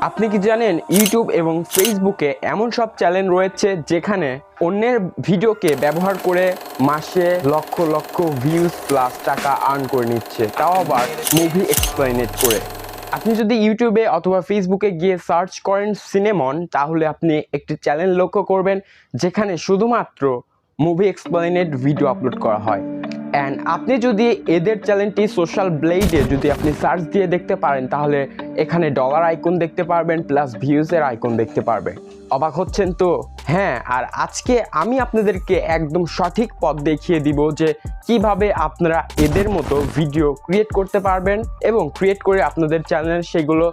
আপনি কি জানেন ইউটিউব এবং ফেসবুকে এমন সব চ্যানেল রয়েছে যেখানে অন্যের ভিডিওকে ব্যবহার করে মাসে লক্ষ লক্ষ ভিউজ প্লাস টাকা আর্ন করে নিচ্ছে, তাও আবার মুভি এক্সপ্লেনেট করে। আপনি যদি ইউটিউবে অথবা ফেসবুকে গিয়ে সার্চ করেন সিনেমন, তাহলে আপনি একটি চ্যানেল লক্ষ্য করবেন যেখানে শুধুমাত্র মুভি এক্সপ্লেনেট ভিডিও আপলোড করা হয়। অ্যান্ড আপনি যদি এদের চ্যানেলটি সোশ্যাল ব্লেডে যদি আপনি সার্চ দিয়ে দেখতে পারেন, তাহলে এখানে ডলার আইকন দেখতে পারবেন প্লাস ভিউজের আইকন দেখতে পারবেন। অবাক হচ্ছেন তো? হ্যাঁ, আর আজকে আমি আপনাদেরকে একদম সঠিক পথ দেখিয়ে দিব যে কিভাবে আপনারা এদের মতো ভিডিও ক্রিয়েট করতে পারবেন এবং ক্রিয়েট করে আপনাদের চ্যানেল সেগুলো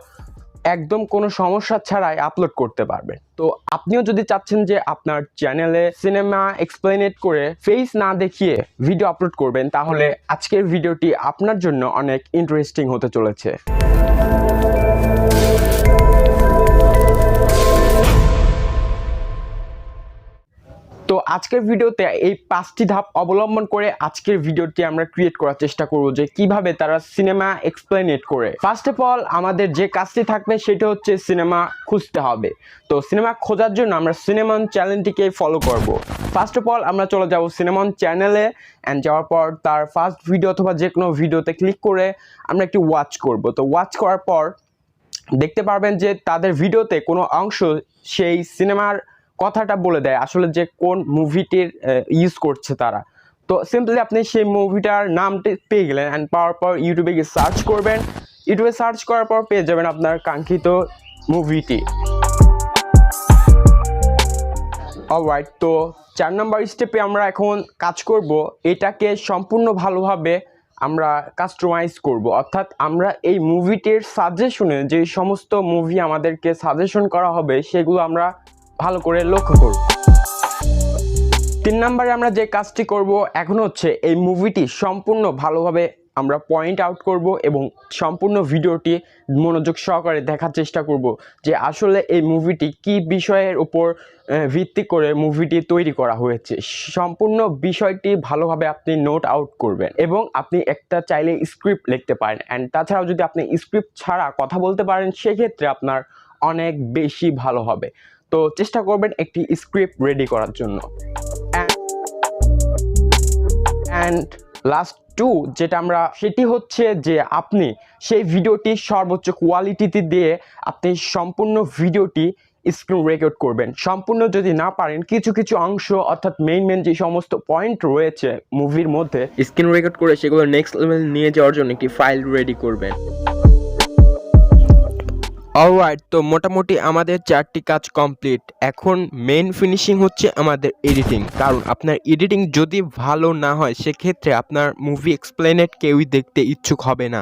একদম কোনো সমস্যা ছাড়াই আপলোড করতে পারবেন। তো আপনিও যদি চাচ্ছেন যে আপনার চ্যানেলে সিনেমা এক্সপ্লেনেট করে ফেস না দেখিয়ে ভিডিও আপলোড করবেন, তাহলে আজকের ভিডিওটি আপনার জন্য অনেক ইন্টারেস্টিং হতে চলেছে। তো আজকের ভিডিওতে এই 5টি ধাপ অবলম্বন করে আজকের ভিডিওটি আমরা ক্রিয়েট করার চেষ্টা করব যে কিভাবে তারা সিনেমা এক্সপ্লেনেট করে। ফার্স্ট অফ অল আমাদের যে কাজটি থাকবে সেটা হচ্ছে সিনেমা খুঁজতে হবে। তো সিনেমা খোঁজার জন্য আমরা সিনেমন চ্যানেলটিকে ফলো করব। ফার্স্ট অফ অল আমরা চলে যাব সিনেমন চ্যানেলে, অ্যান্ড যাওয়ার পর তার ফার্স্ট ভিডিও অথবা যে কোনো ভিডিওতে ক্লিক করে আমরা একটি ওয়াচ করব। তো ওয়াচ করার পর দেখতে পারবেন যে তাদের ভিডিওতে কোনো অংশ সেই সিনেমার কথাটা বলে দেয়, আসলে যে কোন মুভিটির ইউজ করছে তারা। তো সিম্পলি আপনি সেই মুভিটার নামটি পেয়ে গেলেন, অ্যান্ড পাওয়ার পর ইউটিউবে গিয়ে সার্চ করবেন। ইউটিউবে সার্চ করার পর পেয়ে যাবেন আপনার কাঙ্ক্ষিত মুভিটি। অলরাইট, তো 4 নম্বর স্টেপে আমরা এখন কাজ করব, এটাকে সম্পূর্ণ ভালোভাবে আমরা কাস্টমাইজ করব। অর্থাৎ আমরা এই মুভিটির সাজেশনে যে সমস্ত মুভি আমাদেরকে সাজেশন করা হবে সেগুলো আমরা ভালো করে লক্ষ্য করব। 3 নম্বরে আমরা যে কাজটি করব এখন হচ্ছে এই মুভিটি সম্পূর্ণ ভালোভাবে আমরা পয়েন্ট আউট করব এবং সম্পূর্ণ ভিডিওটি মনোযোগ সহকারে দেখার চেষ্টা করব যে আসলে এই মুভিটি কি বিষয়ের উপর ভিত্তি করে মুভিটি তৈরি করা হয়েছে। সম্পূর্ণ বিষয়টি ভালোভাবে আপনি নোট আউট করবেন এবং আপনি একটা চাইলে স্ক্রিপ্ট লিখতে পারেন। অ্যান্ড তাছাড়াও যদি আপনি স্ক্রিপ্ট ছাড়া কথা বলতে পারেন সেক্ষেত্রে আপনার অনেক বেশি ভালো হবে। তো চেষ্টা করবেন একটি স্ক্রিপ্ট রেডি করার জন্য। অ্যান্ড লাস্ট 2 যেটা আমরা, সেটি হচ্ছে যে আপনি সেই ভিডিওটি সর্বোচ্চ কোয়ালিটিতে দিয়ে আপনি সম্পূর্ণ ভিডিওটি স্ক্রিন রেকর্ড করবেন। সম্পূর্ণ যদি না পারেন কিছু কিছু অংশ অর্থাৎ মেইন যে সমস্ত পয়েন্ট রয়েছে মুভির মধ্যে স্ক্রিন রেকর্ড করে সেগুলো নেক্সট লেভেল নিয়ে যাওয়ার জন্য একটি ফাইল রেডি করবেন। অলরাইট, তো মোটামুটি আমাদের 4টি কাজ কমপ্লিট। এখন মেইন ফিনিশিং হচ্ছে আমাদের এডিটিং, কারণ আপনার এডিটিং যদি ভালো না হয় সেক্ষেত্রে আপনার মুভি এক্সপ্লেনেট কেউই দেখতে ইচ্ছুক হবে না।